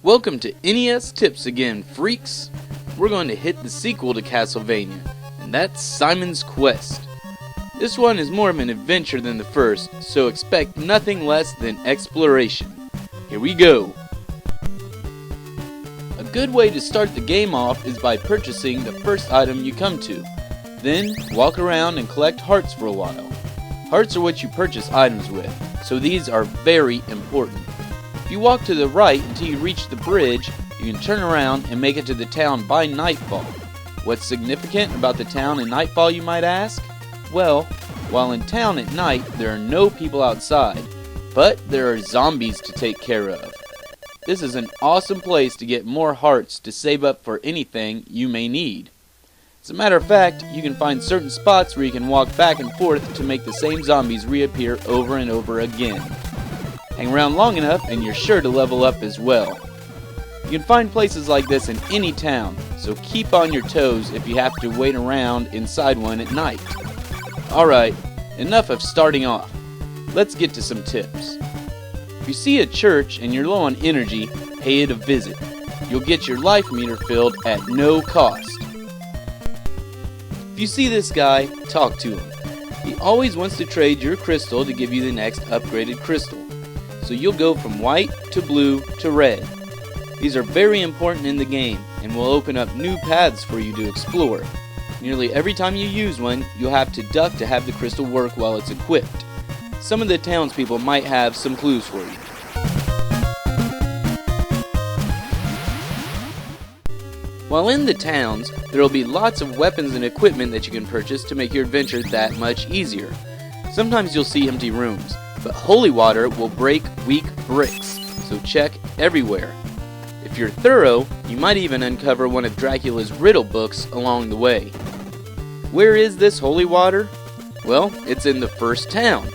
Welcome to NES Tips again, freaks! We're going to hit the sequel to Castlevania, and that's Simon's Quest. This one is more of an adventure than the first, so expect nothing less than exploration. Here we go! A good way to start the game off is by purchasing the first item you come to. Then, walk around and collect hearts for a while. Hearts are what you purchase items with, so these are very important. If you walk to the right until you reach the bridge, you can turn around and make it to the town by nightfall. What's significant about the town in nightfall, you might ask? Well, while in town at night, there are no people outside, but there are zombies to take care of. This is an awesome place to get more hearts to save up for anything you may need. As a matter of fact, you can find certain spots where you can walk back and forth to make the same zombies reappear over and over again. Hang around long enough and you're sure to level up as well. You can find places like this in any town, so keep on your toes if you have to wait around inside one at night. Alright, enough of starting off. Let's get to some tips. If you see a church and you're low on energy, pay it a visit. You'll get your life meter filled at no cost. If you see this guy, talk to him. He always wants to trade your crystal to give you the next upgraded crystal. So you'll go from white to blue to red. These are very important in the game and will open up new paths for you to explore. Nearly every time you use one, you'll have to duck to have the crystal work while it's equipped. Some of the townspeople might have some clues for you. While in the towns, there will be lots of weapons and equipment that you can purchase to make your adventure that much easier. Sometimes you'll see empty rooms, but holy water will break weak bricks, so check everywhere. If you're thorough, you might even uncover one of Dracula's riddle books along the way. Where is this holy water? Well, it's in the first town.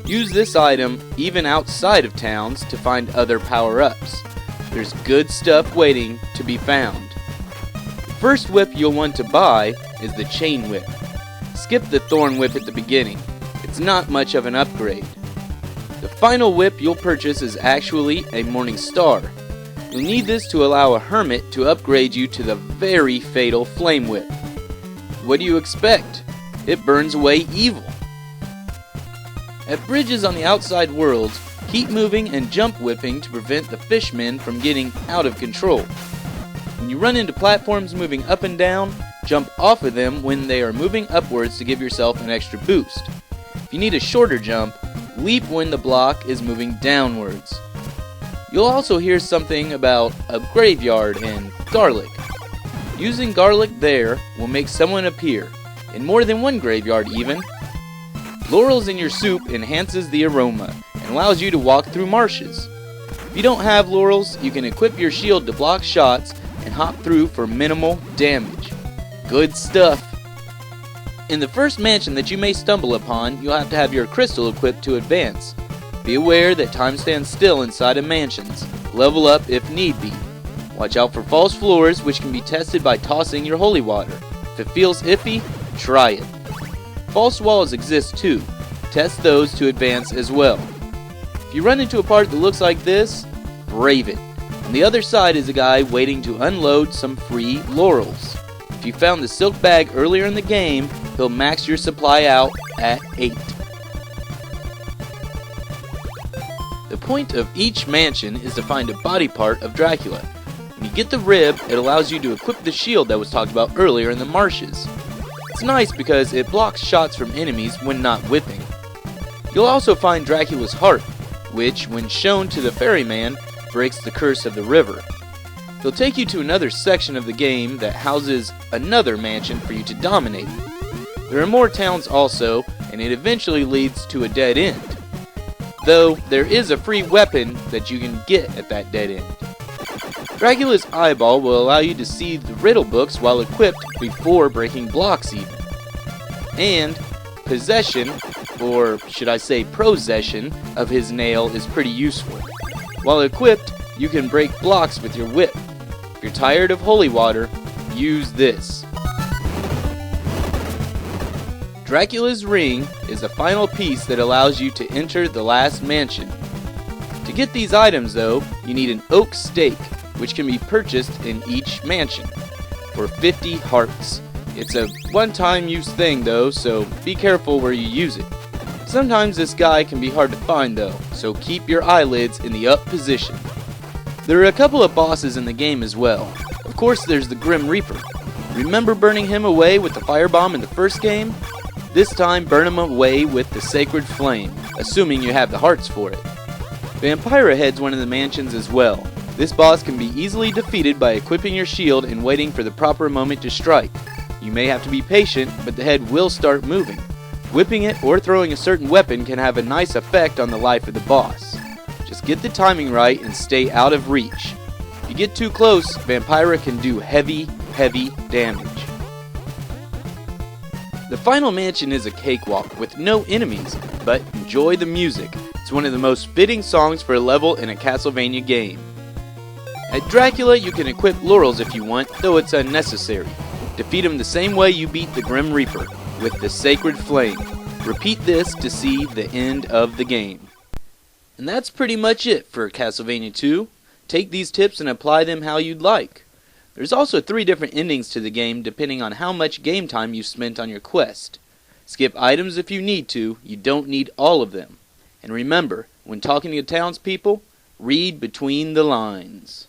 Use this item even outside of towns to find other power-ups. There's good stuff waiting to be found. The first whip you'll want to buy is the chain whip. Skip the thorn whip at the beginning. It's not much of an upgrade. The final whip you'll purchase is actually a morning star. You'll need this to allow a hermit to upgrade you to the very fatal flame whip. What do you expect? It burns away evil. At bridges on the outside worlds, keep moving and jump whipping to prevent the fishmen from getting out of control. When you run into platforms moving up and down, jump off of them when they are moving upwards to give yourself an extra boost. If you need a shorter jump, leap when the block is moving downwards. You'll also hear something about a graveyard and garlic. Using garlic there will make someone appear, in more than one graveyard even. Laurels in your soup enhances the aroma and allows you to walk through marshes. If you don't have laurels, you can equip your shield to block shots and hop through for minimal damage. Good stuff! In the first mansion that you may stumble upon, you'll have to have your crystal equipped to advance. Be aware that time stands still inside of mansions. Level up if need be. Watch out for false floors, which can be tested by tossing your holy water. If it feels iffy, try it. False walls exist too. Test those to advance as well. If you run into a part that looks like this, brave it. On the other side is a guy waiting to unload some free laurels. If you found the silk bag earlier in the game, he'll max your supply out at 8. The point of each mansion is to find a body part of Dracula. When you get the rib, it allows you to equip the shield that was talked about earlier in the marshes. It's nice because it blocks shots from enemies when not whipping. You'll also find Dracula's heart, which, when shown to the ferryman, breaks the curse of the river. He'll take you to another section of the game that houses another mansion for you to dominate. There are more towns also, and it eventually leads to a dead end. Though, there is a free weapon that you can get at that dead end. Dracula's eyeball will allow you to see the riddle books while equipped before breaking blocks even. And possession, or should I say possession, of his nail is pretty useful. While equipped, you can break blocks with your whip. If you're tired of holy water, use this. Dracula's ring is the final piece that allows you to enter the last mansion. To get these items though, you need an oak stake, which can be purchased in each mansion, for 50 hearts. It's a one-time use thing though, so be careful where you use it. Sometimes this guy can be hard to find though, so keep your eyelids in the up position. There are a couple of bosses in the game as well. Of course there's the Grim Reaper. Remember burning him away with the firebomb in the first game? This time burn him away with the Sacred Flame, assuming you have the hearts for it. Vampira heads one of the mansions as well. This boss can be easily defeated by equipping your shield and waiting for the proper moment to strike. You may have to be patient, but the head will start moving. Whipping it or throwing a certain weapon can have a nice effect on the life of the boss. Just get the timing right and stay out of reach. If you get too close, Vampira can do heavy damage. The final mansion is a cakewalk with no enemies, but enjoy the music. It's one of the most fitting songs for a level in a Castlevania game. At Dracula, you can equip laurels if you want, though it's unnecessary. Defeat him the same way you beat the Grim Reaper, with the Sacred Flame. Repeat this to see the end of the game. And that's pretty much it for Castlevania 2. Take these tips and apply them how you'd like. There's also 3 different endings to the game depending on how much game time you've spent on your quest. Skip items if you need to, you don't need all of them. And remember, when talking to townspeople, read between the lines.